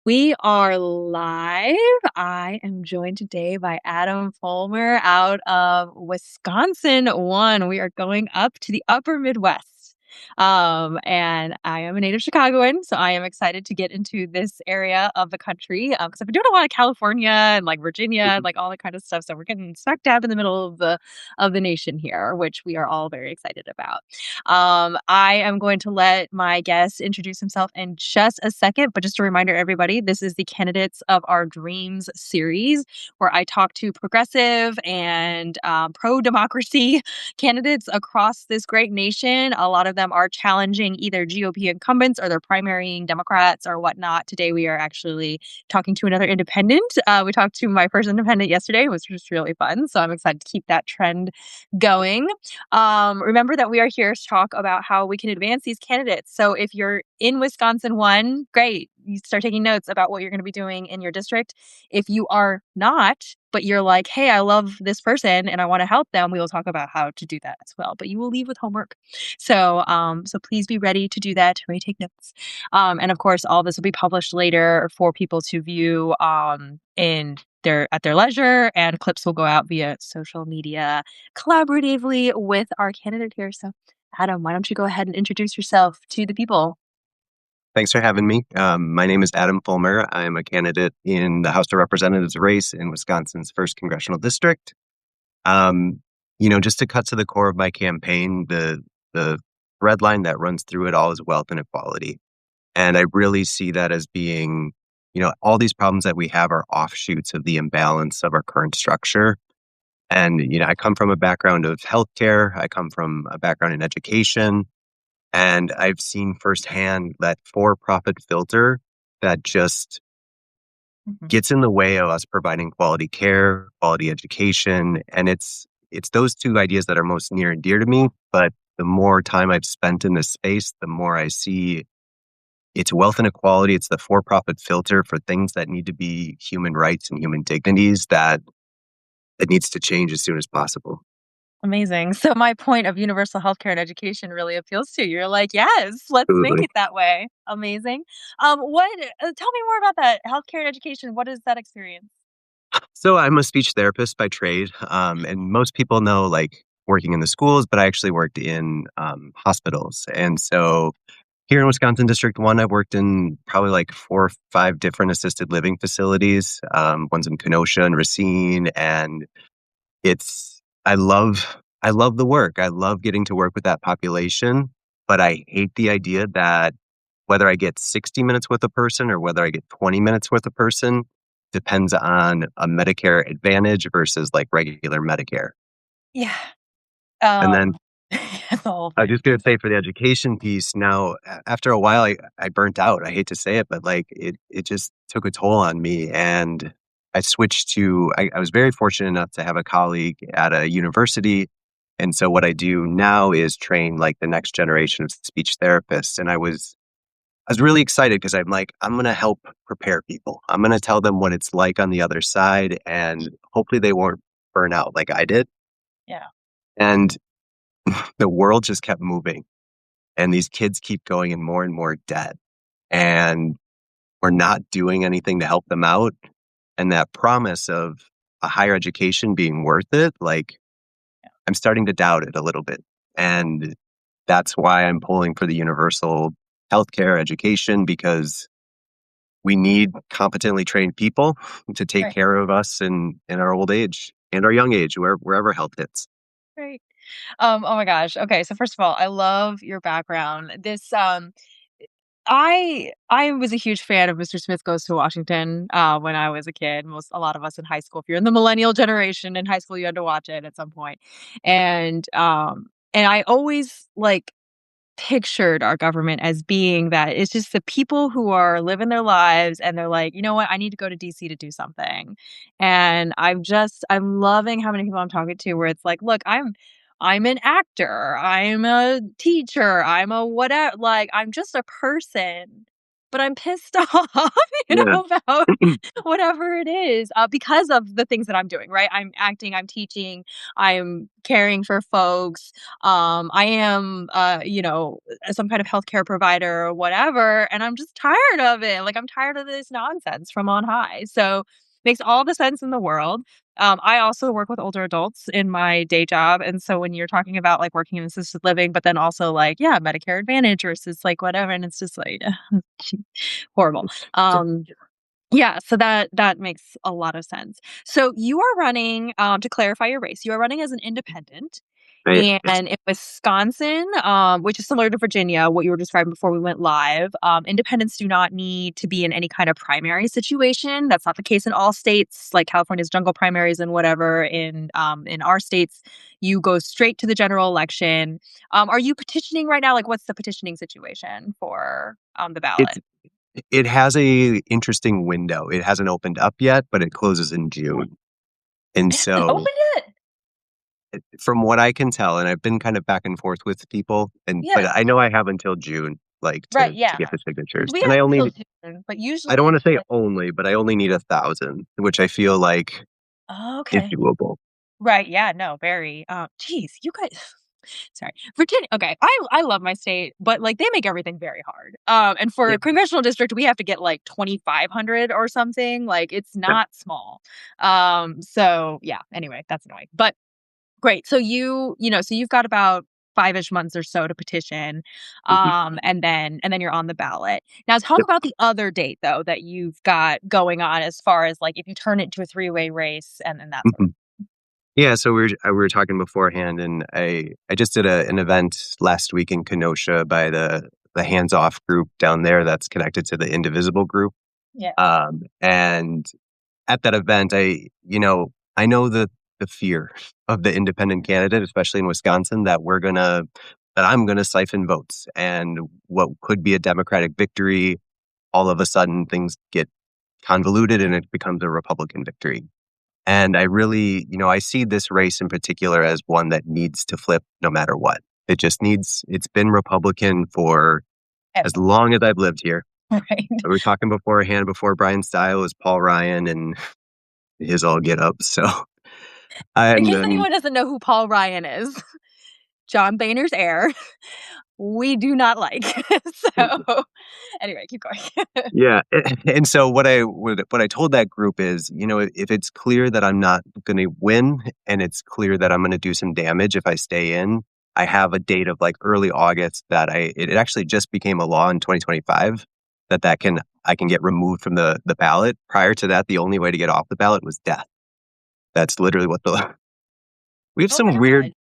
We are live. I am joined today by Adam Follmer out of Wisconsin. We are going up to the upper Midwest. And I am a native Chicagoan, so I am excited to get into this area of the country because I've been doing a lot of California and like Virginia and like all that kind of stuff. So we're getting smack dab in the middle of the nation here, which we are all very excited about. I am going to let my guest introduce himself in just a second, but just a reminder, everybody, this is the Candidates of Our Dreams series, where I talk to progressive and pro-democracy candidates across this great nation. A lot of them are challenging either GOP incumbents or they're primarying Democrats or whatnot. Today, we are actually talking to another independent. We talked to my first independent yesterday, which was really fun. So I'm excited to keep that trend going. Remember that we are here to talk about how we can advance these candidates. So if you're in Wisconsin one, great. You start taking notes about what you're going to be doing in your district. If you are not, but you're like, hey, I love this person and I want to help them, we will talk about how to do that as well. But you will leave with homework. So please be ready to do that, ready to take notes. And of course, all this will be published later for people to view at their leisure, and clips will go out via social media collaboratively with our candidate here. So, Adam, why don't you go ahead and introduce yourself to the people? Thanks for having me. My name is Adam Follmer. I'm a candidate in the House of Representatives race in Wisconsin's 1st Congressional District. Just to cut to the core of my campaign, the thread line that runs through it all is wealth inequality. And I really see that as being, all these problems that we have are offshoots of the imbalance of our current structure. And, I come from a background of healthcare. I come from a background in education. And I've seen firsthand that for-profit filter that just gets in the way of us providing quality care, quality education. And it's those two ideas that are most near and dear to me. But the more time I've spent in this space, the more I see it's wealth inequality. It's the for-profit filter for things that need to be human rights and human dignities that it needs to change as soon as possible. Amazing. So my point of universal healthcare and education really appeals to you. You're like, yes, let's make Absolutely. it that way. Amazing. Tell me more about that healthcare and education. What is that experience? So I'm a speech therapist by trade, and most people know like working in the schools, but I actually worked in hospitals. And so here in Wisconsin District 1, I've worked in probably like 4 or 5 different assisted living facilities. One's in Kenosha and Racine, and I love the work. I love getting to work with that population, but I hate the idea that whether I get 60 minutes with a person or whether I get 20 minutes with a person depends on a Medicare Advantage versus like regular Medicare. Yeah. And then The whole I was thing. just going to say for the education piece, now after a while, I burnt out. I hate to say it, but like it just took a toll on me. And I switched I was very fortunate enough to have a colleague at a university. And so what I do now is train like the next generation of speech therapists. And I was really excited because I'm like, I'm going to help prepare people. I'm going to tell them what it's like on the other side, and hopefully they won't burn out like I did. Yeah. And the world just kept moving, and these kids keep going in more and more debt, and we're not doing anything to help them out. And that promise of a higher education being worth it, like I'm starting to doubt it a little bit. And that's why I'm pulling for the universal healthcare education, because we need competently trained people to take Right. care of us in our old age and our young age, wherever health hits. Right. Oh my gosh. Okay. So first of all, I love your background. I was a huge fan of Mr. Smith Goes to Washington when I was a kid. A lot of us in high school, if you're in the millennial generation in high school, you had to watch it at some point. And I always like pictured our government as being that it's just the people who are living their lives and they're like, you know what, I need to go to DC to do something. And I'm loving how many people I'm talking to where it's like, look, I'm an actor, I'm a teacher, I'm a whatever, like I'm just a person but I'm pissed off, Yeah. about whatever it is, because of the things that I'm doing, right? I'm acting, I'm teaching, I'm caring for folks. I am, some kind of healthcare provider or whatever, and I'm just tired of it. Like, I'm tired of this nonsense from on high. So, makes all the sense in the world. I also work with older adults in my day job, and so when you're talking about, like, working in assisted living, but then also, like, yeah, Medicare Advantage versus, like, whatever, and it's just like, horrible. Um, yeah, so that makes a lot of sense. So you are running, to clarify your race, you are running as an independent, Right. Yes. and in Wisconsin, which is similar to Virginia, what you were describing before we went live, independents do not need to be in any kind of primary situation. That's not the case in all states, like California's jungle primaries and whatever. In our states, you go straight to the general election. Are you petitioning right now? Like, what's the petitioning situation for the It's ballot? it has a interesting window. It hasn't opened up yet, but it closes in June. And It hasn't so, opened yet. from what I can tell, and I've been kind of back and forth with people, but Yeah. I know I have until June, like, Right. to get Yeah. the 'Cause signatures. we And have until June, but I usually don't wanna it's say like, only, but I only need 1,000, which I feel like oh, is okay. doable. Right, yeah, no, very, geez, you guys sorry. Virginia, okay, I love my state, but, like, they make everything very hard. And for a Yep, congressional district, we have to get, like, 2,500 or something, like, it's yep, not small. So, yeah, anyway, that's annoying, but great. So so you've got about 5-ish months or so to petition, mhm, and then you're on the ballot. Now talk yep, about the other date, though, that you've got going on as far as, like, if you turn it into a three-way race and that sort of. mhm. Yeah, so we were talking beforehand, and I just did an event last week in Kenosha by the Hands Off group down there that's connected to the Indivisible group. Yeah. And at that event, I know the fear of the independent candidate, especially in Wisconsin, that I'm gonna siphon votes, and what could be a Democratic victory, all of a sudden things get convoluted and it becomes a Republican victory. And I really, I see this race in particular as one that needs to flip no matter what. It's been Republican for as Ever. long as I've lived here. Right. We were talking beforehand, before Brian Style was Paul Ryan and his all get up. So, In and case then, anyone doesn't know who Paul Ryan is, John Boehner's heir, we do not like. So, anyway, keep going. yeah. And so what I told that group is, if it's clear that I'm not going to win and it's clear that I'm going to do some damage if I stay in, I have a date of like early August that it actually just became a law in 2025 that I can get removed from the ballot. Prior to that, the only way to get off the ballot was death. That's literally what the we have Oh my some god. weird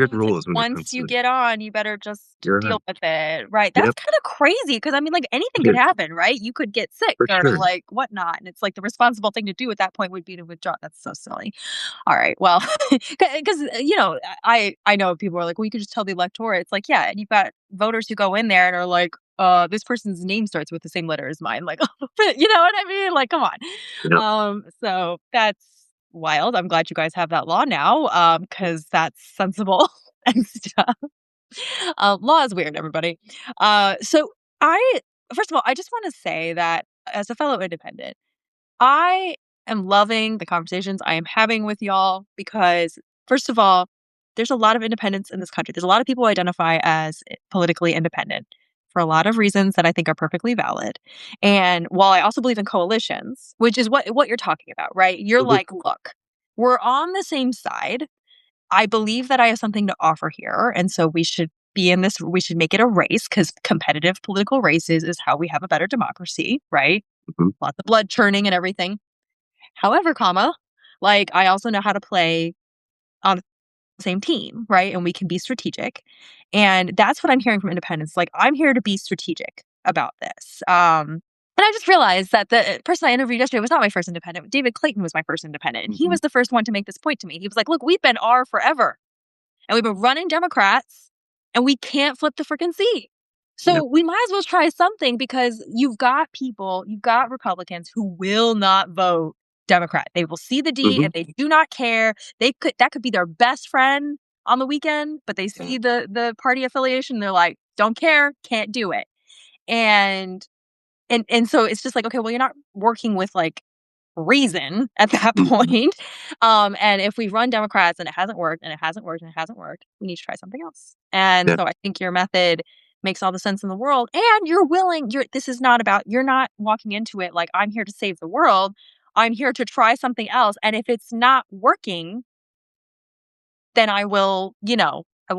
It's like rules when it once comes you to get on, you better just your deal with it. Right. That's yep, kinda crazy because I mean, like, anything it could is happen, right? You could get sick for or, sure. like, whatnot, and it's like the responsible thing to do at that point would be to withdraw. That's so silly. Alright, well, because I know people are like, "Well, you could just tell the electorate." It's like, yeah, and you've got voters who go in there and are like, this person's name starts with the same letter as mine." Like, you know what I mean? Like, come on. Yep. So that's wild. I'm glad you guys have that law now, because that's sensible and stuff. Law is weird, everybody. So I first of all, I just wanna say that as a fellow independent, I am loving the conversations I am having with y'all because, first of all, there's a lot of independence in this country. There's a lot of people who identify as politically independent for a lot of reasons that I think are perfectly valid. And while I also believe in coalitions, which is what you're talking about, right? You're Mhm, like, look, we're on the same side. I believe that I have something to offer here, and so we should be in this. We should make it a race because competitive political races is how we have a better democracy, right? mhm, Lots of blood churning and everything. However, like, I also know how to play on the same team, right? And we can be strategic. And that's what I'm hearing from independents. Like, I'm here to be strategic about this. And I just realized that the person I interviewed yesterday was not my first independent. David Clayton was my first independent. And he mhm, was the first one to make this point to me. He was like, look, we've been R forever and we've been running Democrats and we can't flip the freaking seat. yep, So we might as well try something because you've got Republicans who will not vote Democrat. They will see the D mhm, and they do not care. That could be their best friend on the weekend, but they see the party affiliation, they're like, don't care, can't do it. And and so it's just like, okay, well, you're not working with like reason at that Mhm. point. And if we run Democrats and it hasn't worked and it hasn't worked and it hasn't worked, we need to try something else. And Yeah. so I think your method makes all the sense in the world. And you're willing, this is not about, you're not walking into it like, I'm here to save the world. I'm here to try something else. And if it's not working, then I will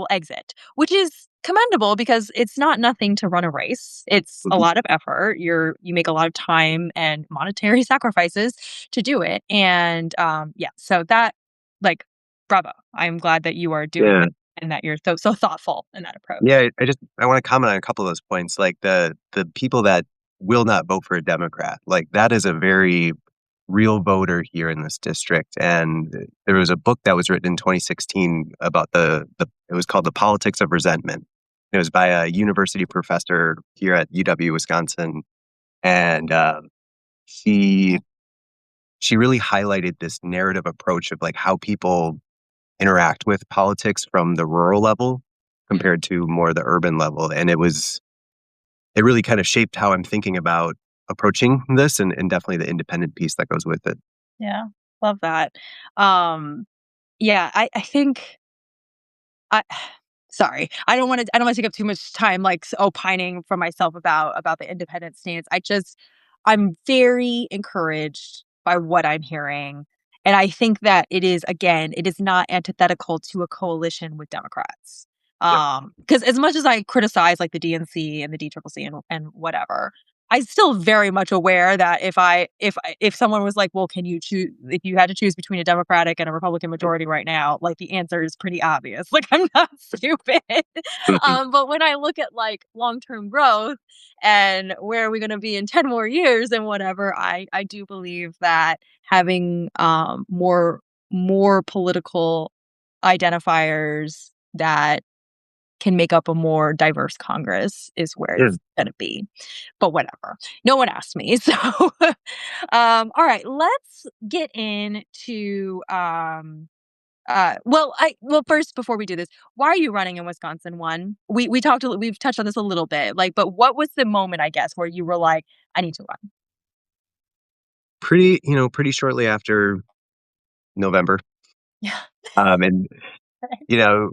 exit, which is commendable because it's not nothing to run a race. It's a Mhm. lot of effort. You make a lot of time and monetary sacrifices to do it. And yeah, so that like bravo. I'm glad that you are doing Yeah. it and that you're so thoughtful in that approach. Yeah, I wanna comment on a couple of those points, like the people that will not vote for a Democrat, like, that is a very real voter here in this district, and there was a book that was written in 2016 about the it was called The Politics of Resentment. It was by a university professor here at UW Wisconsin, and, she she really highlighted this narrative approach of, like, how people interact with politics from the rural level compared to more the urban level, and it really kind of shaped how I'm thinking about approaching this and definitely the independent piece that goes with it. Yeah. Love that. Um yeah, I think I sorry. I don't wanna take up too much time, like, opining for myself about the independent stance. I'm very encouraged by what I'm hearing, and I think that it is not antithetical to a coalition with Democrats. Yep. Because as much as I criticize, like, the DNC and the DCCC and whatever, I'm still very much aware that if someone was like, "Well, can you choose if you had to choose between a Democratic and a Republican majority right now," like, the answer is pretty obvious. Like, I'm not stupid. Mhm. But when I look at, like, long-term growth and where are we gonna be in 10 more years and whatever, I do believe that having, more political identifiers that can make up a more diverse Congress is where Yeah. it's gonna be. But whatever. No one asked me. So, all right, let's get into first before we do this, why are you running in Wisconsin one? We've touched on this a little bit. Like, but what was the moment, I guess, where you were like, I need to run? Pretty shortly after November, Yeah. and, you know,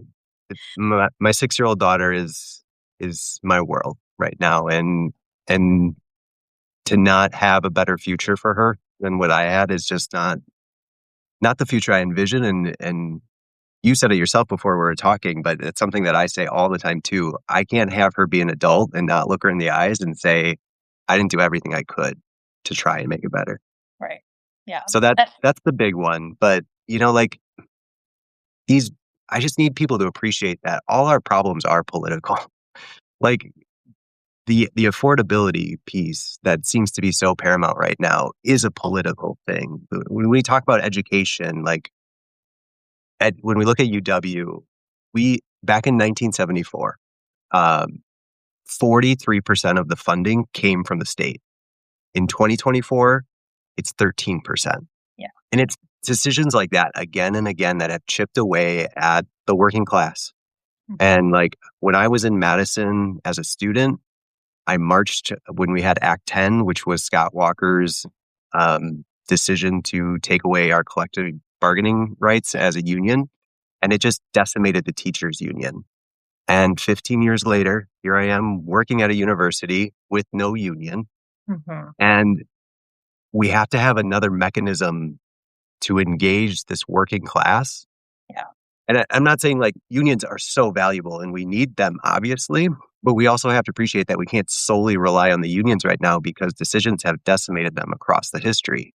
my six-year-old daughter is my world right now, and to not have a better future for her than what I had is just not the future I envision, and you said it yourself before we were talking, but it's something that I say all the time too. I can't have her be an adult and not look her in the eyes and say, "I didn't do everything I could to try and make it better." Right. Yeah. So That that's the big one, but, like, these I just need people to appreciate that all our problems are political. Like, the affordability piece that seems to be so paramount right now is a political thing. When we talk about education, like, when we look at UW, we back in 1974, um, 43% of the funding came from the state. In 2024, it's 13%. yeah. And it's decisions like that again and again that have chipped away at the working class. Mhm. And, like, when I was in Madison as a student, I marched when we had Act 10, which was Scott Walker's decision to take away our collective bargaining rights as a union. And it just decimated the teachers' union. And 15 years later, here I am working at a university with no union. Mhm. And we have to have another mechanism to engage this working class. Yeah. And I'm not saying like unions are so valuable and we need them, obviously, but we also have to appreciate that we can't solely rely on the unions right now because decisions have decimated them across the history.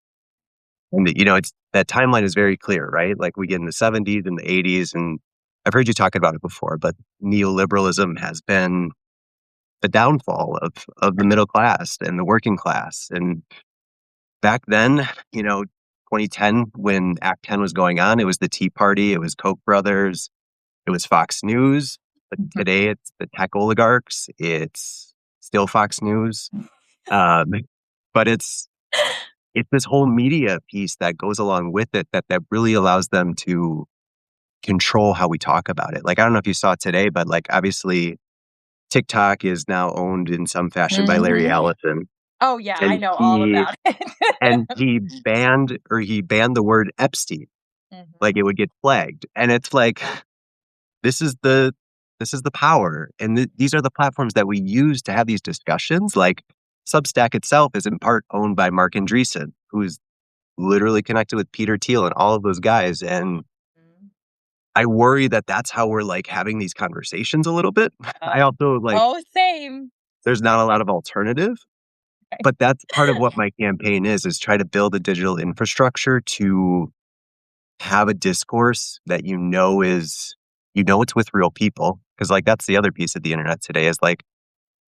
And, it's that timeline is very clear, right? Like we get in the 70s and the 80s, and I've heard you talk about it before, but neoliberalism has been the downfall of the middle class and the working class. And back then, 2010, when Act 10 was going on, it was the Tea Party, it was Koch brothers, it was Fox News. But Mhm. today it's the tech oligarchs, it's still Fox News. Um, but it's this whole media piece that goes along with it that really allows them to control how we talk about it. Like, I don't know if you saw it today, but, like, obviously TikTok is now owned in some fashion by Larry Mhm. Ellison. Oh, yeah, I And know all he about it. and he banned the word Epstein, like, Mhm. it would get flagged, and it's like, this is the this is the power, and these are the platforms that we use to have these discussions, like, Substack itself is in part owned by Mark Andreessen, who's literally connected with Peter Thiel and all of those guys, and Mhm. I worry that that's how we're, like, having these conversations a little bit. I Oh. also, like, Oh, same. there's not a lot of alternative, but that's part of what my campaign is try to build a digital infrastructure to have a discourse that it's with real people. Because like, that's the other piece of the internet today is, like,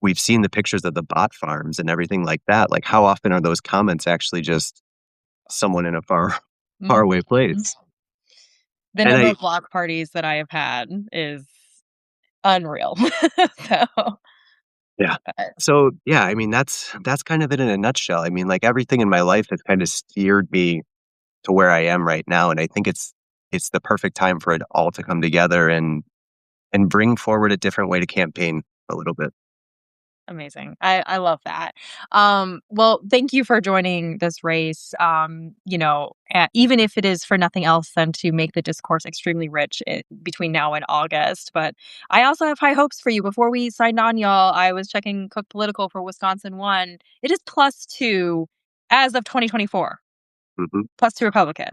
we've seen the pictures of the bot farms and everything like that. Like, how often are those comments actually just someone in a far away Mhm. place? The And number I of block parties that I have had is unreal. So, Yeah. but So, yeah, I mean, that's kind of it in a nutshell. I mean, like, everything in my life has kind of steered me to where I am right now, and I think it's the perfect time for it all to come together and bring forward a different way to campaign a little bit. amazing. I love that. Well, thank you for joining this race. Even if it is for nothing else than to make the discourse extremely rich between now and August. But I also have high hopes for you. Before we signed on, y'all, I was checking Cook Political for Wisconsin one. It is +2 as of 2024, Mhm. +2 Republican.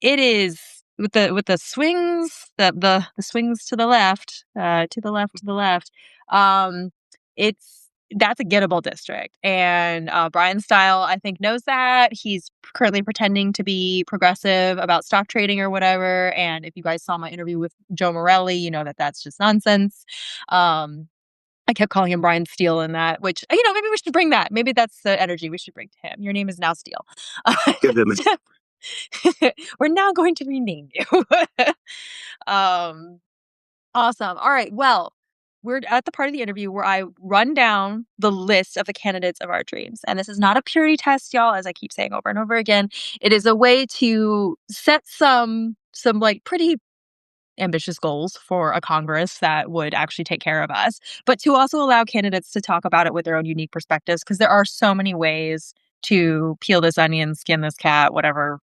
It is with the swings, the swings to the left, to the left. Um, it's that's a gettable district, and Brian Style, I think, knows that. He's currently pretending to be progressive about stock trading or whatever. And if you guys saw my interview with Joe Morelli, you know that that's just nonsense. Um, I kept calling him Brian Steele in that, which maybe we should bring that. Maybe that's the energy we should bring to him. Your name is now Steele. Give them a We're now going to rename you. um, awesome. All right. Well, we're at the part of the interview where I run down the list of the candidates of our dreams. And this is not a purity test, y'all, as I keep saying over and over again. It is a way to set some like pretty ambitious goals for a Congress that would actually take care of us, but to also allow candidates to talk about it with their own unique perspectives, because there are so many ways to peel this onion, skin this cat, whatever,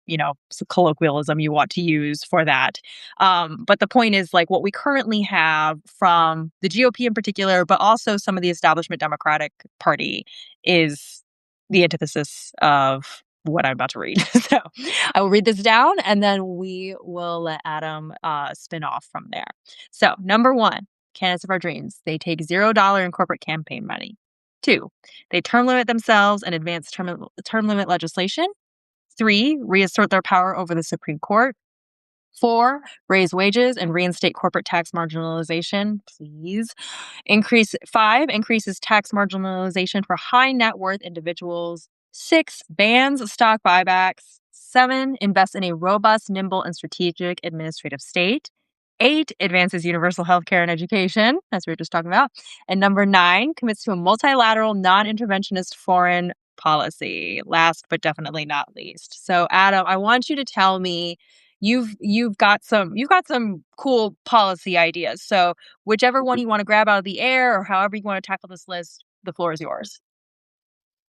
colloquialism you want to use for that. But the point is, like, what we currently have from the GOP in particular, but also some of the establishment Democratic Party is the antithesis of what I'm about to read. So I will read this down and then we will let Adam spin off from there. So, number one, candidates of our dreams. They take $0 in corporate campaign money. Two, they term limit themselves and advance term limit legislation. Three, reassert their power over the Supreme Court. Four, raise wages and reinstate corporate tax marginalization, please. Increases tax marginalization for high net worth individuals. Six, bans stock buybacks. Seven, invests in a robust, nimble, and strategic administrative state. Eight, advances universal health care and education, as we were just talking about. And number nine, commits to a multilateral, non interventionist foreign policy. Last but definitely not least. So, Adam, I want you to tell me you've got some cool policy ideas. So whichever one you want to grab out of the air or however you want to tackle this list, the floor is yours.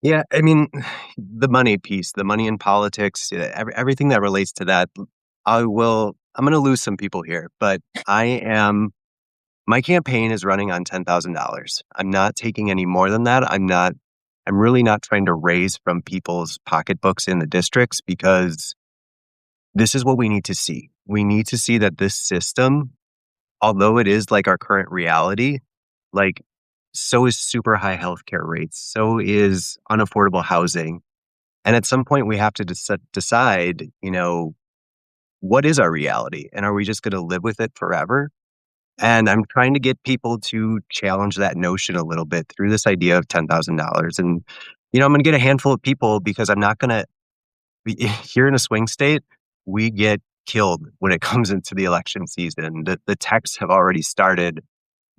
Yeah, I mean, the money piece, the money in politics, everything that relates to that, I'm gonna lose some people here, but my campaign is running on $10,000. I'm not taking any more than that. I'm really not trying to raise from people's pocketbooks in the districts because this is what we need to see. We need to see that this system, although it is like our current reality, like, so is super high healthcare rates, so is unaffordable housing. And at some point we have to decide, what is our reality? And are we just going to live with it forever? And I'm trying to get people to challenge that notion a little bit through this idea of $10,000. And, I'm going to get a handful of people because I'm not going to here in a swing state, we get killed when it comes into the election season. The texts have already started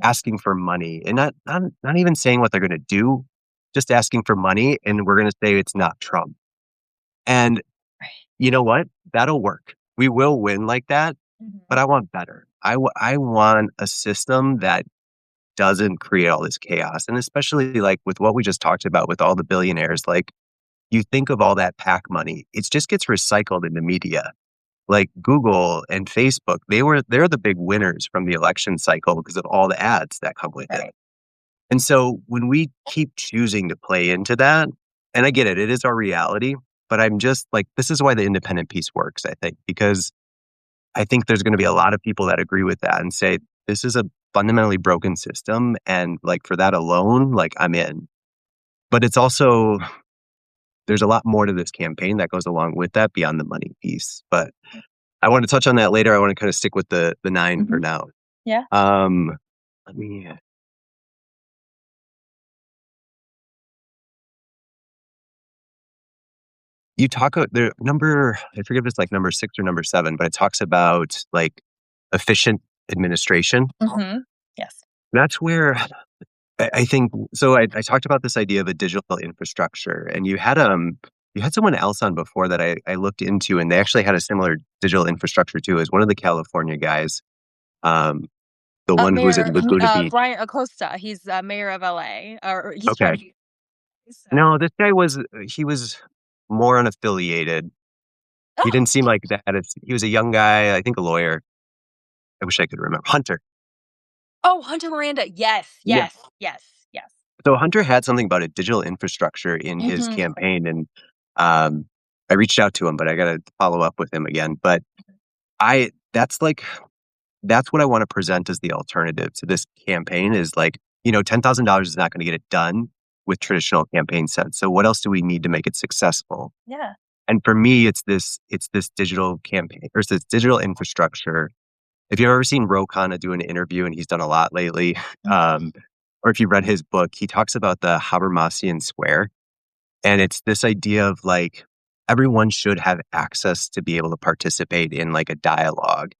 asking for money and not even saying what they're going to do, just asking for money. And we're going to say it's not Trump. And you know what? That'll work. We will win like that, but Mhm. I want better. I want a system that doesn't create all this chaos. And especially like with what we just talked about with all the billionaires, like you think of all that PAC money, it just gets recycled in the media. Like Google and Facebook, they're the big winners from the election cycle because of all the ads that come with it. And so when we keep choosing to play into that, and I get it, it is our reality, but I'm just like, this is why the independent piece works, I think, because I think there's going to be a lot of people that agree with that and say, this is a fundamentally broken system. And like for that alone, like I'm in. But it's also, there's a lot more to this campaign that goes along with that beyond the money piece. But I want to touch on that later. I want to kind of stick with the 9 for Mhm. now. Yeah. Um, let me, you talk the number, I forget if it's like number 6 or number 7, but it talks about like efficient administration. Mhm. Yes. That's where I think so. I talked about this idea of a digital infrastructure, and you had someone else on before that I looked into, and they actually had a similar digital infrastructure too, as one of the California guys, um, the one who was in Mayor Laguna Beach. Brian Acosta, he's mayor of LA, or he's Okay, trying to. So. no, this guy was he was more unaffiliated. He Oh, didn't seem like that. He was a young guy, I think a lawyer. I wish I could remember Hunter. oh, Hunter Miranda. Yes, Yeah. yes, yes, yes. So Hunter had something about a digital infrastructure in his Mhm. campaign, and um, I reached out to him, but I got to follow up with him again. But I that's what I want to present as the alternative to this campaign is like, $10,000 is not going to get it done with traditional campaign sense. So what else do we need to make it successful? Yeah. And for me, it's this digital campaign or it's this digital infrastructure. If you've ever seen Ro Khanna do an interview, and he's done a lot lately, Mhm. um, or if you read his book, he talks about the Habermasian square. And it's this idea of like everyone should have access to be able to participate in like a dialogue.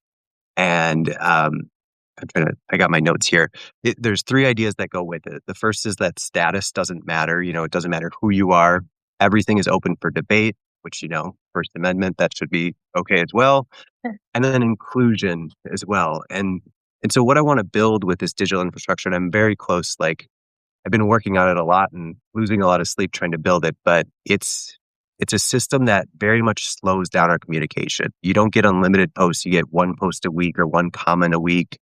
And I got my notes here. There's 3 ideas that go with it. The first is that status doesn't matter. It doesn't matter who you are. Everything is open for debate, which, First Amendment, that should be okay as well. And then inclusion as well. And so what I want to build with this digital infrastructure, and I'm very close, like I've been working on it a lot and losing a lot of sleep trying to build it, but it's a system that very much slows down our communication. You don't get unlimited posts. You get one post a week or one comment a week.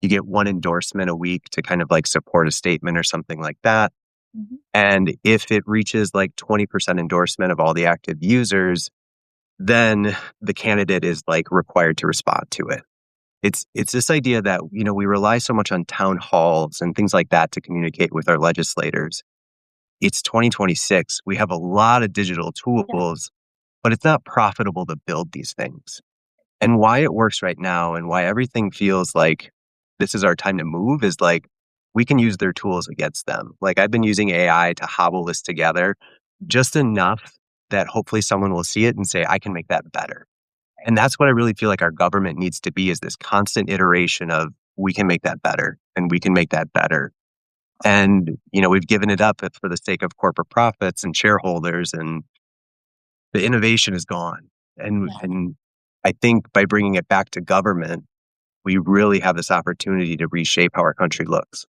You get one endorsement a week to kind of like support a statement or something like that. Mhm. And if it reaches like 20% endorsement of all the active users, then the candidate is like required to respond to it. It's this idea that, we rely so much on town halls and things like that to communicate with our legislators. It's 2026. We have a lot of digital Yeah. tools, but it's not profitable to build these things. And why it works right now and why everything feels like this is our time to move is like we can use their tools against them. Like I've been using AI to hobble this together just enough that hopefully someone will see it and say, I can make that better. And that's what I really feel like our government needs to be is this constant iteration of we can make that better and we can make that better. And, we've given it up for the sake of corporate profits and shareholders and the innovation is gone. Yeah. And I think by bringing it back to government, we really have this opportunity to reshape how our country looks.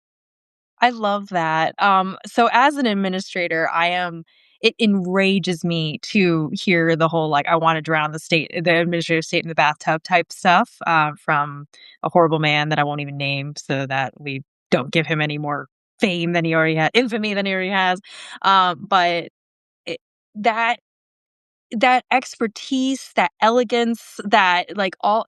I love that. So as an administrator, it enrages me to hear the whole like I want to drown the administrative state in the bathtub type stuff from a horrible man that I won't even name, so that we don't give him any more fame than he already had, infamy than he already has. But it, that that expertise, that elegance, that like all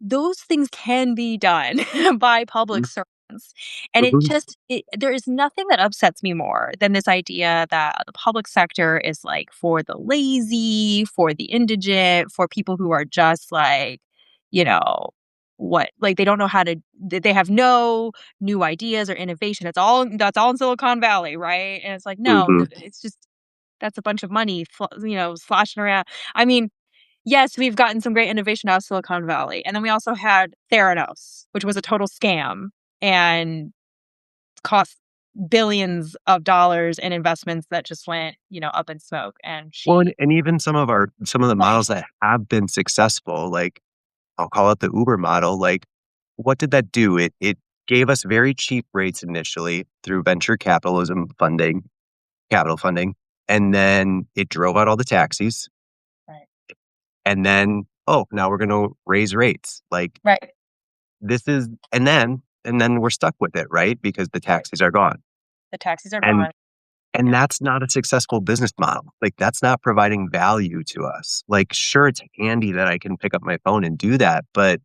those things can be done by public servants. And Mhm. there is nothing that upsets me more than this idea that the public sector is like for the lazy, for the indigent, for people who are just like, you know, like they don't know how to, they have no new ideas or innovation. That's all in Silicon Valley, right? And it's like, no, Mhm. it's just, that's a bunch of money, sloshing around. I mean, yes, we've gotten some great innovation out of Silicon Valley, and then we also had Theranos, which was a total scam and cost billions of dollars in investments that just went, up in smoke, and Well, she and even some of the right. models that have been successful, like I'll call it the Uber model, like what did that do? It gave us very cheap rates initially through venture capitalism funding, capital funding, and then it drove out all the taxis. Right. And then, oh, now we're going to raise rates. Like Right. this is, and then we're stuck with it, right? Because the Right. taxis are gone. The taxis are And gone. And Yeah. that's not a successful business model. Like, that's not providing value to us. Like, sure, it's handy that I can pick up my phone and do that, but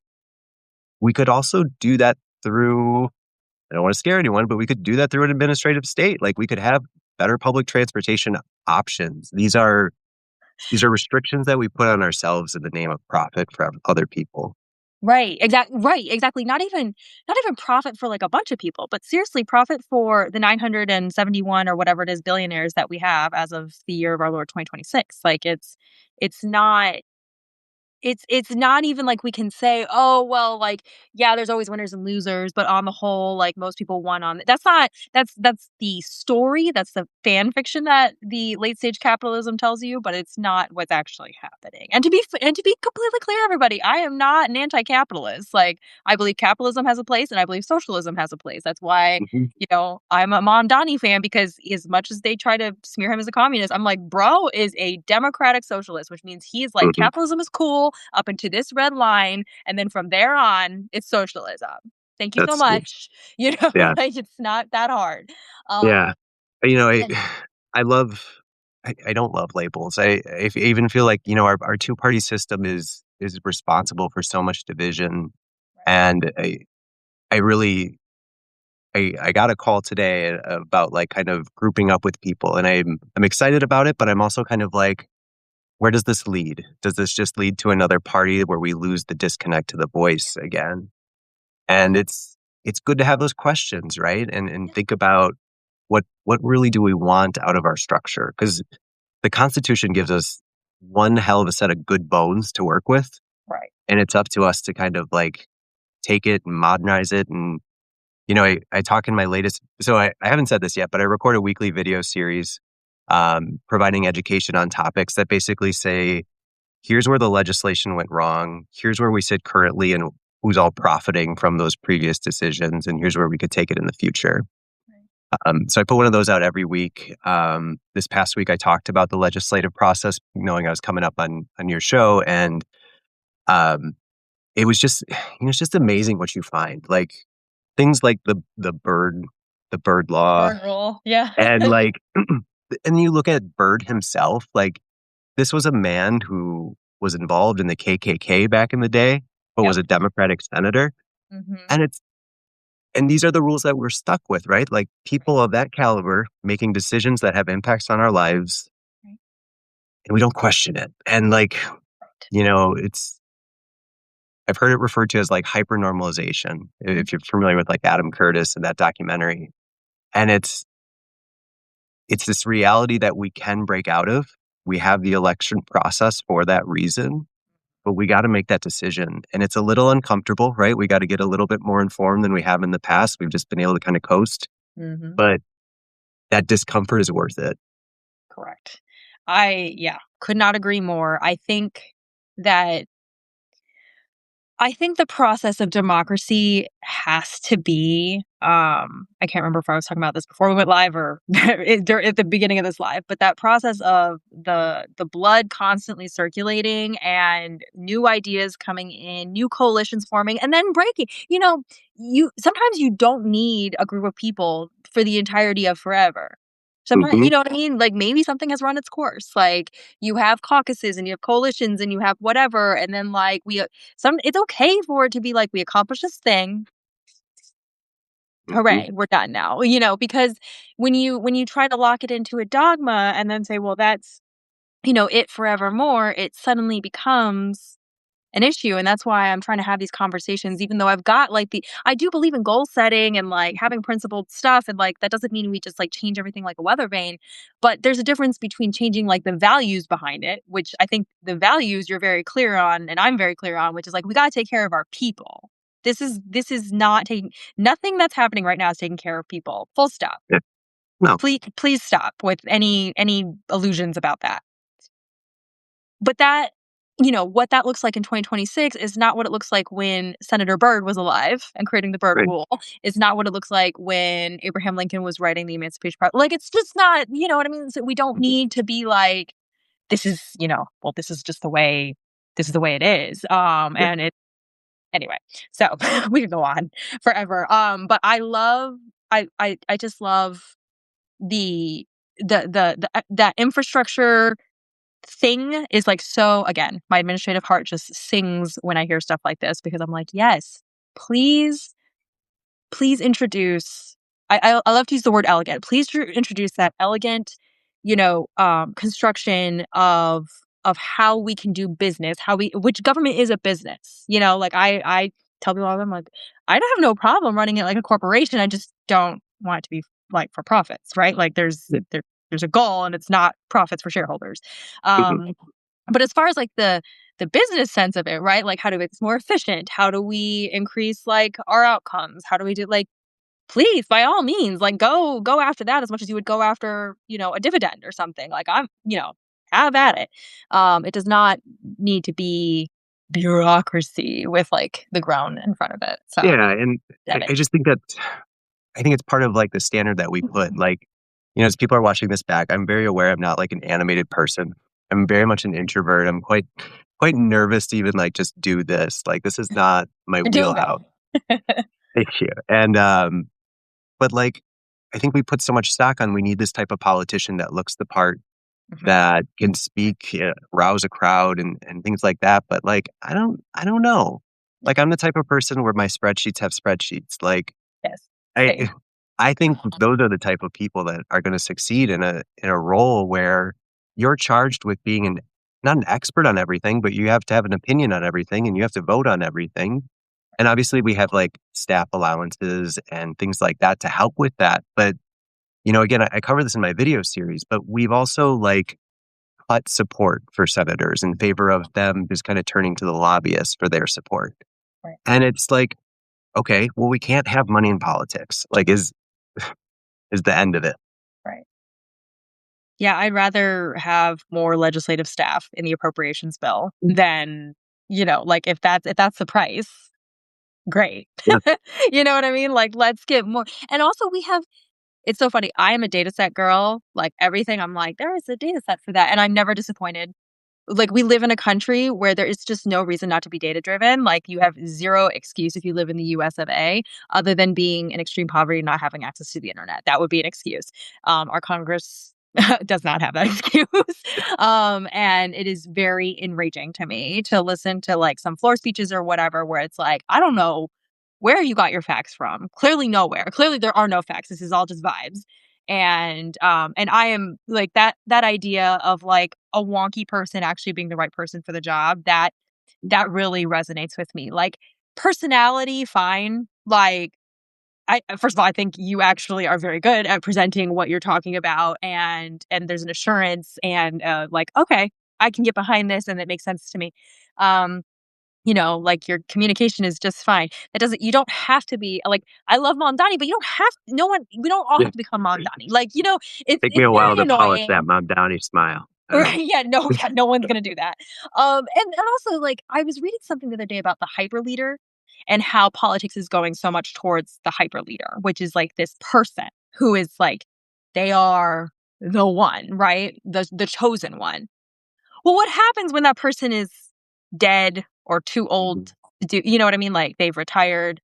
we could also do that through, I don't want to scare anyone, but we could do that through an administrative state. Like, we could have better public transportation options. These are restrictions that we put on ourselves in the name of profit for other people. Right. Exactly. Not even profit for like a bunch of people, but seriously profit for the 971 or whatever it is billionaires that we have as of the year of our Lord 2026. Like it's not it's not even like we can say, "Oh, well, like, yeah, there's always winners and losers, but on the whole, like, most people won on" that's not that's the story, that's the fan fiction that the late stage capitalism tells you, but it's not what's actually happening. And to be completely clear, everybody, I am not an anti-capitalist. Like, I believe capitalism has a place, and I believe socialism has a place. That's why, Mhm, I'm a Mamdani fan because as much as they try to smear him as a communist, I'm like, bro is a democratic socialist, which means he's like, mhm. capitalism is cool up into this red line, and then from there on, it's socialism. Thank you so That's, much. yeah, Like it's not that hard. yeah. I, And I love, I don't love labels. I even feel like, our two-party system is responsible for so much division. right, And I really, I got a call today about like kind of grouping up with people, and I'm excited about it, but I'm also kind of like, where does this lead? Does this just lead to another party where we lose the disconnect to the voice again? And it's good to have those questions, right? And yeah, think about what really do we want out of our structure? Because the Constitution gives us one hell of a set of good bones to work with, right. and it's up to us to kind of like take it and modernize it. And I talk in my latest, so I haven't said this yet, but I record a weekly video series providing education on topics that basically say, here's where the legislation went wrong, here's where we sit currently, and who's all profiting from those previous decisions, and here's where we could take it in the future. Right. So I put one of those out every week. This past week, I talked about the legislative process, knowing I was coming up on your show, and um, it was just, it's just amazing what you find, like things like the bird law, Bird rule. Yeah. and like, and you look at Bird himself, like this was a man who was involved in the KKK back in the day, but was Yep. a Democratic senator, Mhm. and these are the rules that we're stuck with, right? Like Right. people of that caliber making decisions that have impacts on our lives, Right. and we don't question it. And like, Right. it's I've heard it referred to as like hyper normalization, Mhm. if you're familiar with like Adam Curtis and that documentary. And it's this reality that we can break out of. We have the election process for that reason, but we got to make that decision. And it's a little uncomfortable, right? We got to get a little bit more informed than we have in the past. We've just been able to kind of coast, Mhm. but that discomfort is worth it. Correct. Yeah, could not agree more. That I think the process of democracy has to be, I can't remember if I was talking about this before we went live or at the beginning of this live, but that process of the blood constantly circulating and new ideas coming in, new coalitions forming, and then breaking. You sometimes you don't need a group of people for the entirety of forever. Sometimes, Hmm. you know what I mean? Like maybe something has run its course. Like you have caucuses and you have coalitions and you have whatever, and then like it's okay for it to be like, "We accomplished this thing. Hmm. Hooray, we're done now." Because when you try to lock it into a dogma and then say, "Well, that's, it forevermore," it suddenly becomes an issue, and that's why I'm trying to have these conversations even though I've got, like, the I do believe in goal setting and, like, having principled stuff, and, like, that doesn't mean we just, like, change everything like a weather vane, but there's a difference between changing, like, the values behind it, which I think the values you're very clear on, and I'm very clear on, which is, like, we gotta take care of our people. This is not taking nothing that's happening right now is taking care of people, full stop. Yeah. No. Please stop with any illusions about that. But that what that looks like in 2026 is not what it looks like when Senator Byrd was alive and creating the Byrd Right. Rule. It's not what it looks like when Abraham Lincoln was writing the Emancipation Proclamation. Like, it's just not, you know what I mean? So we don't need to be like, this is, well, this is just the way, this is the way it is. Yeah. And it, anyway, so we could go on forever. But I just love the, that infrastructure thing is like, so again, my administrative heart just sings when I hear stuff like this because I'm like, yes, please, please introduce. I love to use the word elegant. Please introduce that elegant, construction of how we can do business, which government is a business. Like I tell people all the time, like, I don't have no problem running it like a corporation. I just don't want it to be like for profits, right? Like Yeah. there's a goal and it's not profits for shareholders. Mhm. Um, but as far as like the business sense of it, right? Like, how do we make this more efficient? How do we increase like our outcomes? How do we do like, please, by all means, like go after that as much as you would go after, a dividend or something. Like, have at it. It does not need to be bureaucracy with like the ground in front of it. So Yeah, and damn I just think that I think it's part of like the standard that we put. it. Like, as people are watching this back, I'm very aware I'm not like an animated person. I'm very much an introvert. I'm quite nervous to even like just do this. Like, this is not my You're doing wheelhouse. good. Thank you. And but like I think we put so much stock on we need this type of politician that looks the part, Mhm. that can speak, rouse a crowd and things like that. But like I don't know. Like, I'm the type of person where my spreadsheets have spreadsheets. Like, Yes. I Same. I think those are the type of people that are going to succeed in a role where you're charged with being not an expert on everything, but you have to have an opinion on everything and you have to vote on everything. And obviously we have like staff allowances and things like that to help with that. But again, I cover this in my video series, but we've also like cut support for senators in favor of them just kind of turning to the lobbyists for their support. Right. And it's like, okay, well, we can't have money in politics. Like, is the end of it. Right. Yeah, I'd rather have more legislative staff in the appropriations bill than, like if that's the price, great. Yeah. You know what I mean? Like, let's get more. And also we have, it's so funny. I am a data set girl. Like, everything I'm like, there is a data set for that. And I'm never disappointed. Like, we live in a country where there is just no reason not to be data driven. Like, you have zero excuse if you live in the US of A, other than being in extreme poverty and not having access to the internet. That would be an excuse. Our Congress does not have that excuse. And it is very enraging to me to listen to like some floor speeches or whatever, where it's like, I don't know where you got your facts from. Clearly nowhere. Clearly there are no facts. This is all just vibes. And I am like that idea of like a wonky person actually being the right person for the job, that really resonates with me. Like, personality, fine. Like, I first of all, I think you actually are very good at presenting what you're talking about, and there's an assurance and like, okay, I can get behind this and it makes sense to me. Um, like, your communication is just fine. That doesn't, you don't have to be like, I love Mondani, but you don't have, no one, we don't all Yeah. have to become Mondani. Like, Take me it's a while very to polish that annoying. Mom Downey smile. Right? Yeah, no, yeah, no one's gonna do that. And also, like, I was reading something the other day about the hyper leader and how politics is going so much towards the hyper leader, which is like this person who is like, they are the one, right? The chosen one. Well, what happens when that person is dead or too old Mhm. to do, you know what I mean? Like, they've retired.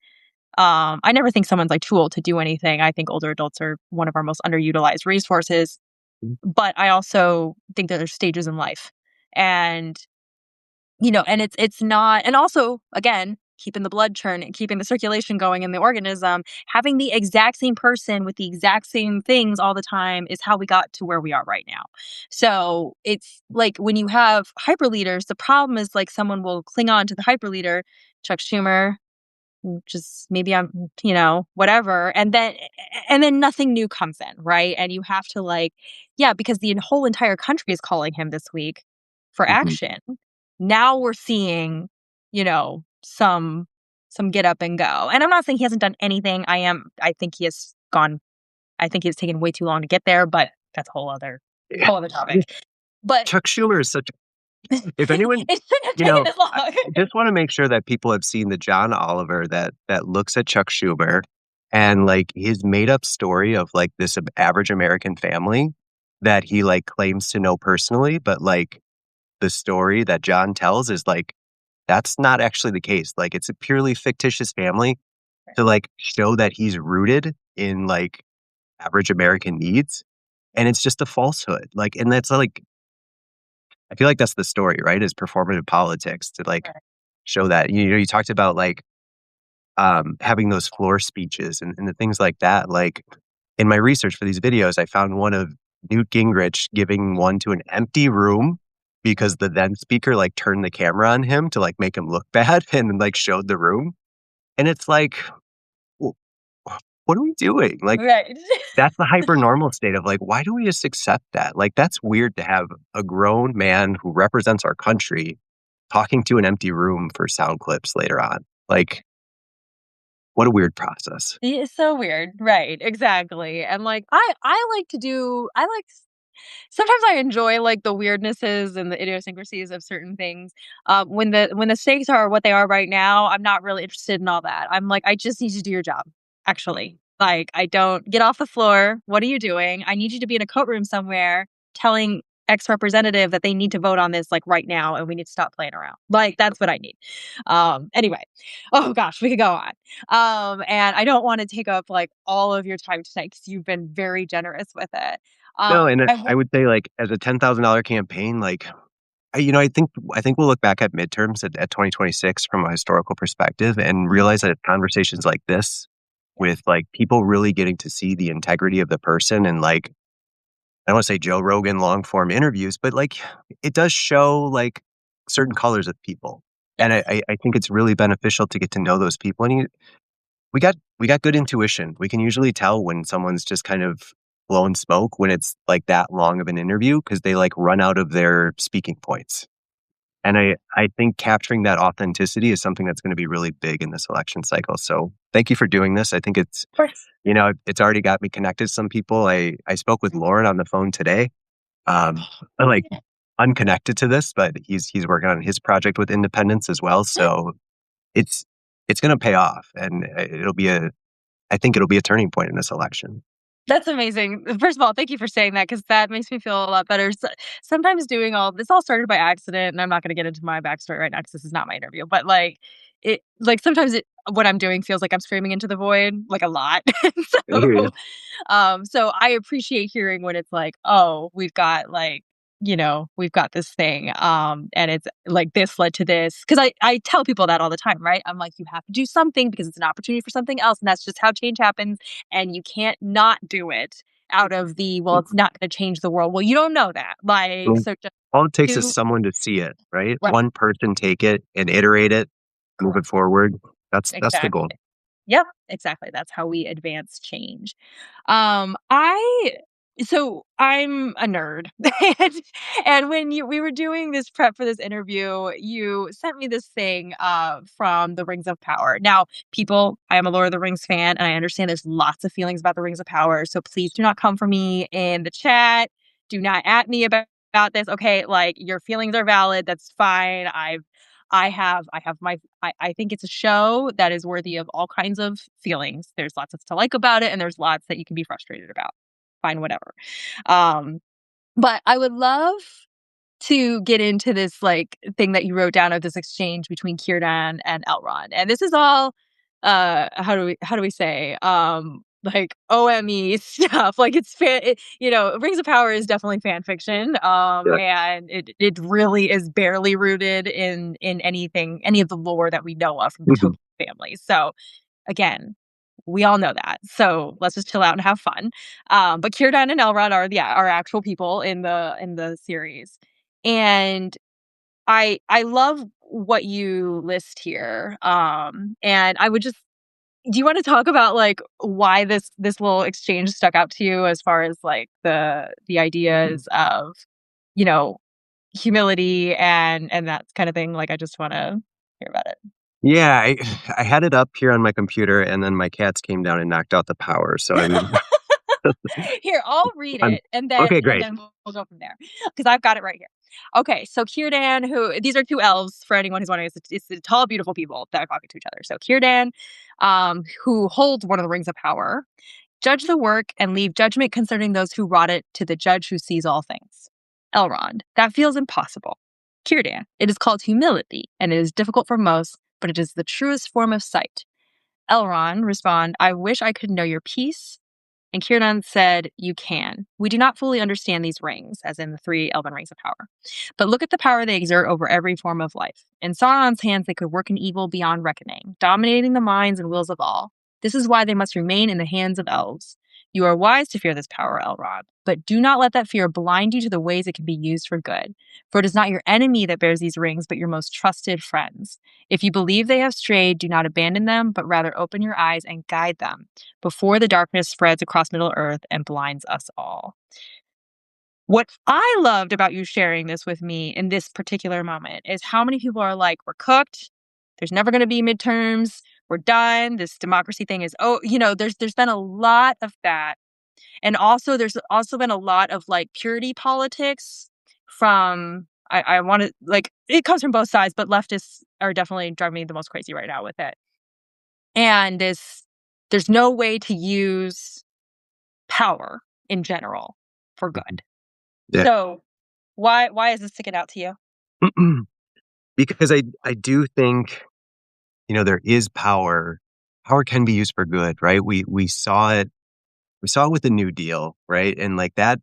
I never think someone's like too old to do anything. I think older adults are one of our most underutilized resources, but I also think that there's stages in life. And, and it's not, and also, again, keeping the blood churn, keeping the circulation going in the organism, having the exact same person with the exact same things all the time is how we got to where we are right now. So it's like, when you have hyper leaders, the problem is like someone will cling on to the hyper leader, Chuck Schumer, just maybe I'm, whatever. And then nothing new comes in, right? And you have to like, yeah, because the whole entire country is calling him this week for Mhm. action. Now we're seeing, some get up and go. And I'm not saying he hasn't done anything. I think he has gone, I think it's taken way too long to get there, but that's a whole other Yeah. whole other Yeah. topic. But Chuck Schumer is such If anyone, It shouldn't have you taken know, this I long. I just wanna make sure that people have seen the John Oliver that looks at Chuck Schumer and, like, his made up story of, like, this average American family that he, like, claims to know personally, but, like, the story that John tells is, like, that's not actually the case. Like, it's a purely fictitious family to, like, show that he's rooted in, like, average American needs, and it's just a falsehood. Like, and that's, like, I feel like that's the story, right? Is performative politics to, like, Right. show that. You talked about, like, having those floor speeches and the things like that. Like, in my research for these videos, I found one of Newt Gingrich giving one to an empty room because the then speaker, like, turned the camera on him to, like, make him look bad and, like, showed the room. And it's like, "W what are we doing?" Like, Right. that's the hyper normal state of, like, why do we just accept that? Like, that's weird to have a grown man who represents our country talking to an empty room for sound clips later on. Like, what a weird process. It's so weird. Right, exactly, and, like, I like sometimes I enjoy, like, the weirdnesses and the idiosyncrasies of certain things. When the stakes are what they are right now, I'm not really interested in all that. I'm like, "I just need you to do your job, actually." Like, I don't "Get off the floor. What are you doing? I need you to be in a courtroom somewhere telling X representative that they need to vote on this, like, right now, and we need to stop playing around." Like, that's what I need. Anyway. Oh gosh, we could go on. And I don't wanna take up, like, all of your time tonight because 'cause you've been very generous with it. No, and I I w would say, like, as a $10,000 campaign, like, I think we'll look back at midterms at 2026 from a historical perspective and Mhm. realize that it's conversations like this Yes. with, like, people really getting to see the integrity of the person and, like, I don't wanna say Joe Rogan long form interviews, but, like, it does show, like, certain colors of people, and I Yes. I I think it's really beneficial to get to know those people, and we got good intuition. We can usually tell when someone's just kind of blowing smoke when it's, like, that long of an interview because they, like, run out of their speaking points. And I think capturing that authenticity is something that's gonna be really big in this election cycle, so thank you for doing this. I think it's Of course. it's already got me connected to some people. I spoke with Lauren on the phone today, um, like, Yeah. unconnected to this, but he's working on his project with independence as well, so it's it's gonna pay off, and, I think it'll be a turning point in this election. That's amazing. First of all, thank you for saying that because that makes me feel a lot better. Sometimes doing all this all started by accident, and I'm not gonna get into my backstory right now because this is not my interview, but, sometimes what I'm doing feels like I'm screaming into the void, like, a lot. And I hear you. so I appreciate hearing when it's like, "Oh, we've got, like, we've got this thing, and it's like this led to this." Because I tell people that all the time, right? I'm like, "You have to do something because it's an opportunity for something else, and that's just how change happens, and you can't not do it out of well, it's not gonna change the world." Well, you don't know that. Like, Well, so just all it takes is do someone to see it, right? right. One person take it and iterate it, move it Correct. forward. That's the Exactly. goal. Yep, exactly, that's how we advance change. I so I'm a nerd, and when we were doing this prep for this interview, you sent me this thing, from The Rings of Power. Now, people, I am a Lord of the Rings fan, and I understand there's lots of feelings about The Rings of Power, so please do not come for me in the chat. Do not at me about this, okay? Like, your feelings are valid, that's fine. I have my I think it's a show that is worthy of all kinds of feelings. There's lots to like about it, and there's lots that you can be frustrated about. Fine, whatever. Um, but I would love to get into this, like, thing that you wrote down of this exchange between Círdan and Elrond. And this is all, how do we say, like, OME stuff. Like, it's Rings of Power is definitely fan fiction, Yeah. and it really is barely rooted in any of the lore that we know of from the Mhm. Tolkien family. So, again, we all know that. So let's just chill out and have fun. But Círdan and Elrond are actual people in the series. And I love what you list here. And I would just do you want to talk about, like, why this little exchange stuck out to you as far as, like, the ideas of, you know, humility and that kind of thing? Like, I just want to hear about it. Yeah, I had it up here on my computer, and then my cats came down and knocked out the power, so Here, I'll read I'm it, and then okay, and great. then we'll go from there because 'cause I've got it right here. Okay, so Círdan, who these are 2 elves for anyone who's wondering, it's the tall, beautiful people that are talking to each other. So Círdan, who holds one of the rings of power, judge the work and leave judgment concerning those who wrought it to the judge who sees all things. Elrond, that feels impossible. Círdan, it is called humility, and it is difficult for most, but it is the truest form of sight. Elrond, respond, I wish I could know your peace. And Círdan said, you can. We do not fully understand these rings, as in the 3 elven rings of power. But look at the power they exert over every form of life. In Sauron's hands, they could work an evil beyond reckoning, dominating the minds and wills of all. This is why they must remain in the hands of elves. You are wise to fear this power, Elrond, but do not let that fear blind you to the ways it can be used for good. For it is not your enemy that bears these rings, but your most trusted friends. If you believe they have strayed, do not abandon them, but rather open your eyes and guide them before the darkness spreads across Middle-earth and blinds us all. What I loved about you sharing this with me in this particular moment is how many people are like, we're cooked. There's never going to be midterms. We're done. This democracy thing is, there's been a lot of that. And also, there's also been a lot of like purity politics from, I want to, like, it comes from both sides, but leftists are definitely driving me the most crazy right now with it. And there's no way to use power in general for good. Yeah. So why is this sticking out to you? Because I do think, there is power. Power can be used for good, right? We saw it with the New Deal, right? And like that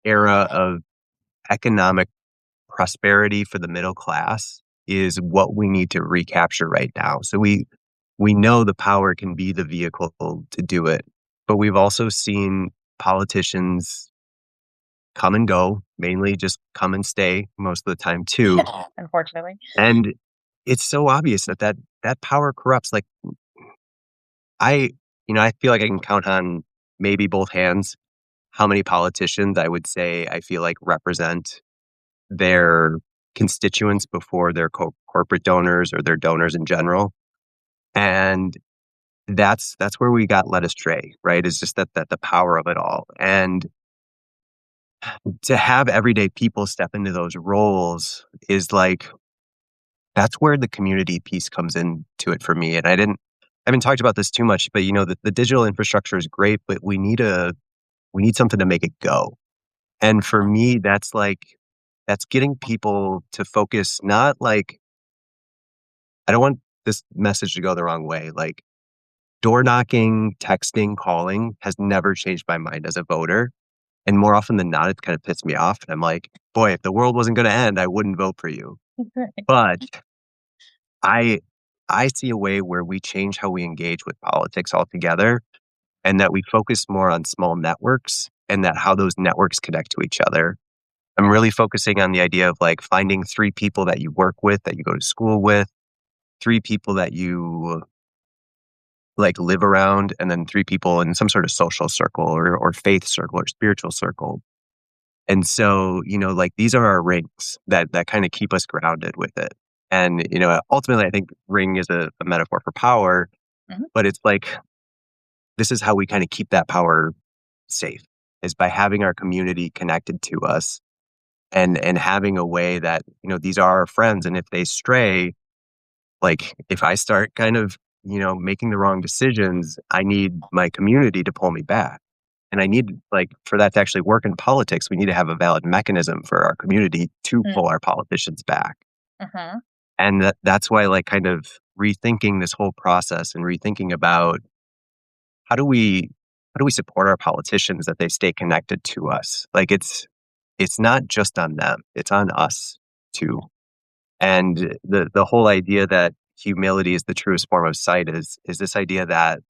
era of economic prosperity for the middle class is what we need to recapture right now. So we know the power can be the vehicle to do it, but we've also seen politicians come and go, mainly just come and stay most of the time too. Unfortunately. And it's so obvious that power corrupts. Like I, I feel like I can count on maybe both hands how many politicians I would say I feel like represent their constituents before their corporate donors or their donors in general. And that's where we got led astray, right? Is just that the power of it all. And to have everyday people step into those roles is like that's where the community piece comes into it for me. And I haven't talked about this too much, but the digital infrastructure is great, but we need something to make it go. And for me, that's getting people to focus, not like, I don't want this message to go the wrong way. Like door knocking, texting, calling has never changed my mind as a voter. And more often than not, it kind of pissed me off. And I'm like, boy, if the world wasn't going to end, I wouldn't vote for you. But I, I see a way where we change how we engage with politics altogether and that we focus more on small networks and that how those networks connect to each other. I'm really focusing on the idea of like finding 3 people that you work with, that you go to school with, 3 people that you like live around, and then 3 people in some sort of social circle or faith circle or spiritual circle. And so, like these are our rings that kind of keep us grounded with it. And, ultimately I think ring is a metaphor for power, Mhm. but it's like this is how we kind of keep that power safe is by having our community connected to us and having a way that, these are our friends. And if they stray, like if I start kind of, making the wrong decisions, I need my community to pull me back. And I need like for that to actually work in politics, we need to have a valid mechanism for our community to Mm. pull our politicians back. Mhm. And that's why like kind of rethinking this whole process and rethinking about how do we support our politicians that they stay connected to us? Like it's not just on them, it's on us too. And the whole idea that humility is the truest form of sight is this idea that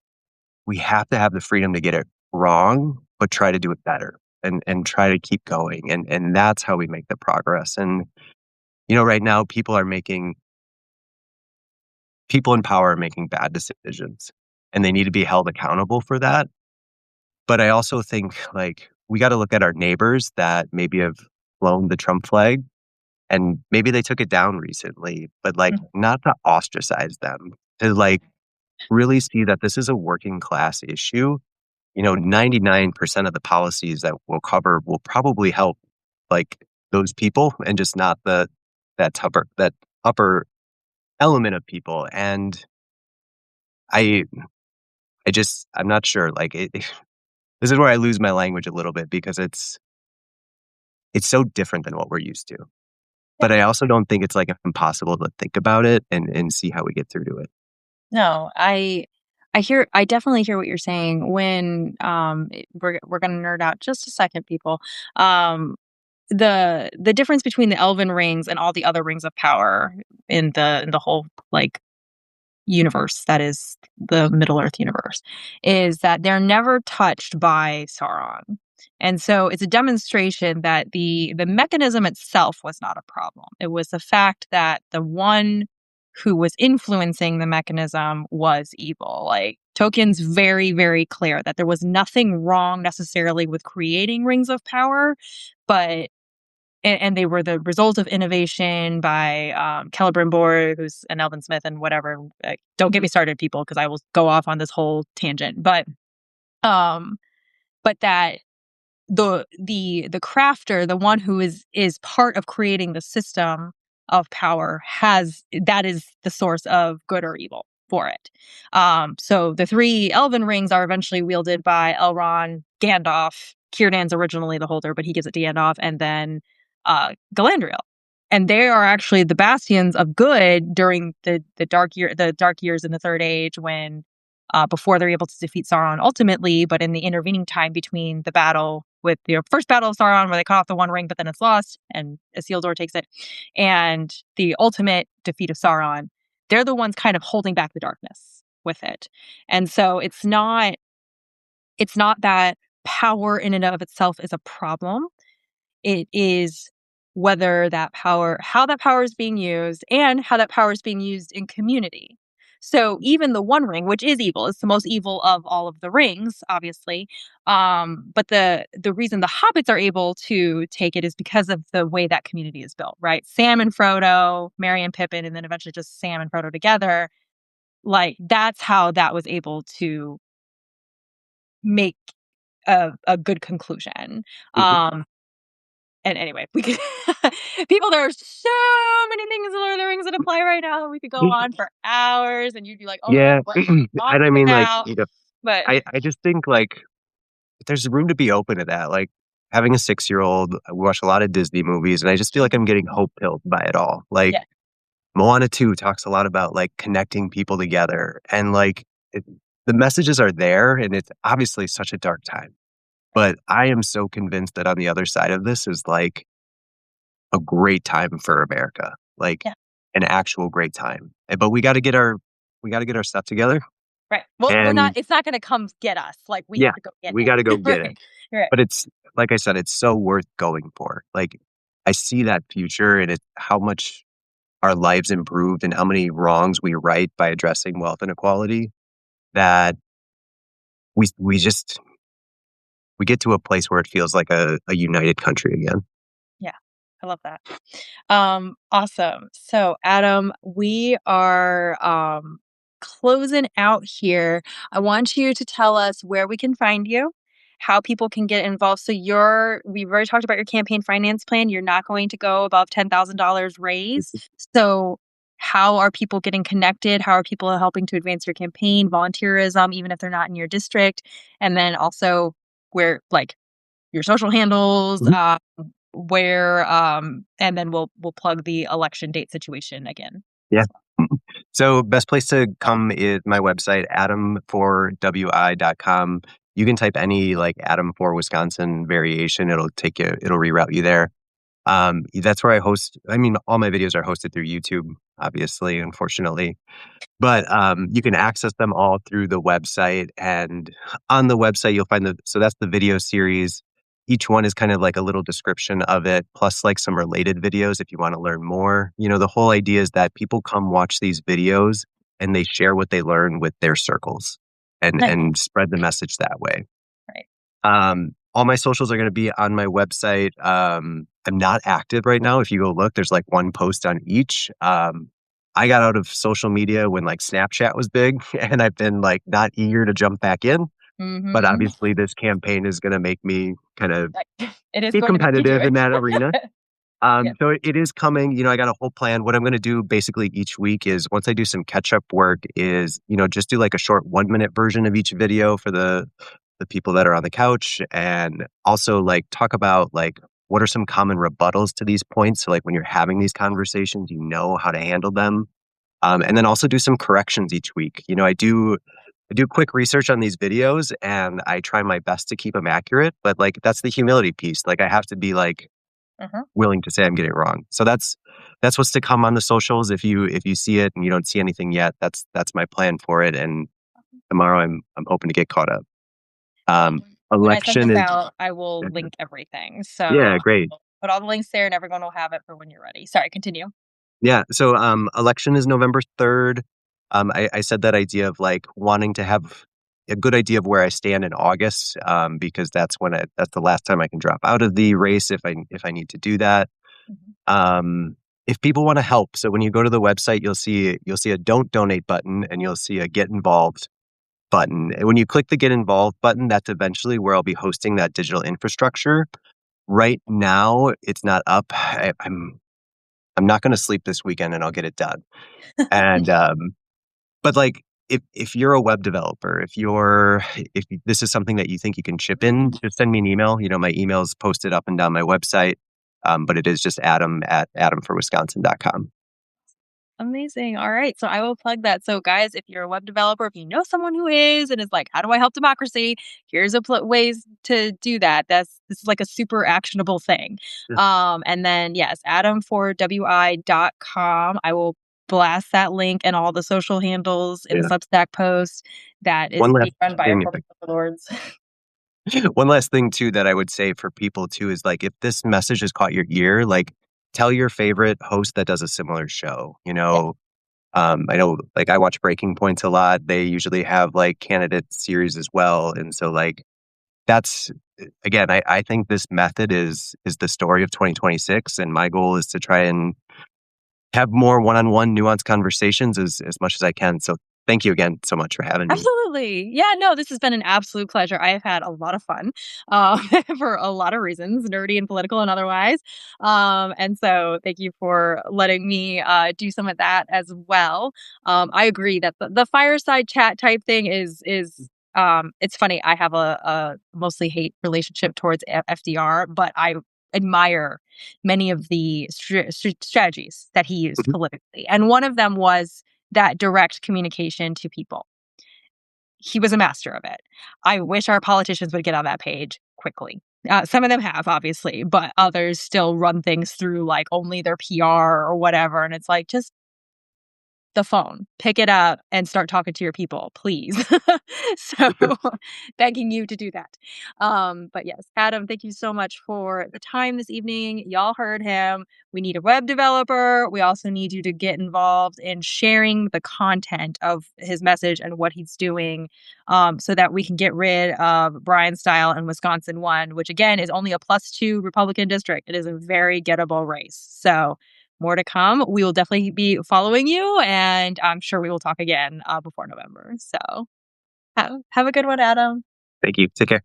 we have to have the freedom to get it wrong, but try to do it better and try to keep going. And that's how we make the progress. And right now people in power are making bad decisions and they need to be held accountable for that. But I also think like we got to look at our neighbors that maybe have flown the Trump flag and maybe they took it down recently, but like Mhm. not to ostracize them, to like really see that this is a working class issue. 99% of the policies that we'll cover will probably help like those people and just not that upper element of people. And I I'm not sure. Like this is where I lose my language a little bit because it's so different than what we're used to. Yeah. But I also don't think it's like impossible to think about it and see how we get through to it. No, I definitely hear what you're saying when we're going to nerd out just a second, people. Um the difference between the elven rings and all the other rings of power in the whole like universe that is the Middle Earth universe is that they're never touched by Sauron. And so it's a demonstration that the mechanism itself was not a problem. It was the fact that the one who was influencing the mechanism was evil. Like Tolkien's very, very clear that there was nothing wrong necessarily with creating rings of power, but and they were the result of innovation by Celebrimbor, who's an Elvin Smith and whatever. Don't get me started, people, because I will go off on this whole tangent. Um, but that the crafter, the one who is part of creating the system of power, has that is the source of good or evil for it. So the three elven rings are eventually wielded by Elrond, Gandalf. Círdan's originally the holder, but he gives it to Gandalf, and then Galadriel. And they are actually the bastions of good during the dark years in the Third Age when before they're able to defeat Sauron ultimately, but in the intervening time between the battle with the first battle of Sauron, where they cut off the One Ring, but then it's lost, and Isildur takes it, and the ultimate defeat of Sauron, they're the ones kind of holding back the darkness with it. And so it's not that power in and of itself is a problem. It is whether that power, how that power is being used, and how that power is being used in community. So even the One Ring, which is evil, it's the most evil of all of the rings, obviously. But the reason the hobbits are able to take it is because of the way that community is built, right? Sam and Frodo, Merry and Pippin, and then eventually just Sam and Frodo together. Like that's how that was able to make a good conclusion. Mhm. Um, And anyway, we could people, there are so many things in Lord of the Rings that apply right now that we could go on for hours and you'd be like, "Oh my Yeah, god, what are you and I talking mean, like, about?" But I just think, like, there's room to be open to that, like, having a six-year-old, we watch a lot of Disney movies, and I just feel like I'm getting hope-pilled by it all, yeah, like, Moana 2 talks a lot about, like, connecting people together, and, like, it the messages are there, and it's obviously such a dark time, but I am so convinced that on the other side of this is, like, a great time for America, like, yeah, an actual great time, but we gotta get our stuff together, right. Well, we're not and it's not gonna come get us, like, we yeah, have to go get we it. gotta go get it. Right, right, But it's like I said, it's so worth going for. Like, I see that future and how much our lives improved and how many wrongs we right by addressing wealth inequality that we just we get to a place where it feels like a united country again. yeah, I love that. Awesome. So, Adam, we are closing out here. I want you to tell us where we can find you, how people can get involved. So, we've already talked about your campaign finance plan. You're not going to go above $10,000 raised. So, how are people getting connected? How are people helping to advance your campaign, volunteerism, even if they're not in your district? And then also where, like, your social handles, Mhm. where and then we'll plug the election date situation again Yeah. as well. So best place to come is my website, adam4wi.com. You can type any like Adam for Wisconsin variation. It'll reroute you there. That's where I host. I mean, all my videos are hosted through YouTube, obviously, unfortunately. But, you can access them all through the website, and on the website, you'll find so that's the video series. Each one is kind of like a little description of it, plus, like, some related videos if you wanna learn more. The whole idea is that people come watch these videos, and they share what they learn with their circles Nice. and spread the message that way. Right. All my socials are gonna be on my website. I'm not active right now. If you go look, there's like one post on each. I got out of social media when like Snapchat was big, and I've been like not eager to jump back in. But Mm-hmm. obviously, this campaign is gonna make me kind of It is be going to make you do competitive in it. that arena. Yeah. So it is coming. I got a whole plan. What I'm going to do basically each week is once I do some catch up work is, just do like a short 1 minute version of each video for the people that are on the couch, and also like talk about like what are some common rebuttals to these points. So like when you're having these conversations, you know how to handle them. And then also do some corrections each week. I do quick research on these videos and I try my best to keep them accurate, but like that's the humility piece. Like I have to be like Mhm. willing to say I'm getting it wrong. So that's what's to come on the socials. If you see it and you don't see anything yet, that's my plan for it. And tomorrow I'm hoping to get caught up. Um, When I send election this is out, I will link everything. So yeah, I great. will put all the links there and everyone will have it for when you're ready. Sorry, continue. Yeah. So election is November 3rd. I said that idea of like wanting to have a good idea of where I stand in August, because that's the last time I can drop out of the race if I need to do that. Mhm. Um, if people want to help, so when you go to the website, you'll see a don't donate button and you'll see a get involved button. And when you click the get involved button, that's eventually where I'll be hosting that digital infrastructure. Right now, it's not up. I'm not going to sleep this weekend, and I'll get it done. And but like if you're a web developer, if this is something that you think you can chip in, just send me an email. My email is posted up and down my website, but it is just adam@adamforwisconsin.com. Amazing. All right. So I will plug that. So, guys, if you're a web developer, if you know someone who is and is like, how do I help democracy? Here's ways to do that. This is like a super actionable thing. Yeah. And then, yes, adamforwi.com. I will blast that link and all the social handles in the Yeah. Substack post that is One last being run by our thing, corporate overlords. one last thing too that I would say for people too is like if this message has caught your ear, like tell your favorite host that does a similar show. Yeah. I know like I watch Breaking Points a lot. They usually have like candidate series as well, and so like that's again, I think this method is the story of 2026, and my goal is to try and have more one-on-one nuanced conversations as much as I can. So thank you again so much for having me. Absolutely. Yeah, no, this has been an absolute pleasure. I have had a lot of fun for a lot of reasons, nerdy and political and otherwise. And so thank you for letting me do some of that as well. I agree that the fireside chat type thing is it's funny. I have a mostly hate relationship towards FDR, but I admire many of the strategies that he used Mhm. politically. And one of them was that direct communication to people. He was a master of it. I wish our politicians would get on that page quickly. Some of them have, obviously, but others still run things through like only their PR or whatever. And it's like, just the phone, pick it up and start talking to your people, please. So, begging you to do that. But yes, Adam, thank you so much for the time this evening. Y'all heard him. We need a web developer. We also need you to get involved in sharing the content of his message and what he's doing, so that we can get rid of Brian Style and Wisconsin 1, which again is only a +2 Republican district. It is a very gettable race. So, more to come. We will definitely be following you, and I'm sure we will talk again before November. So have a good one, Adam. Thank you. Take care.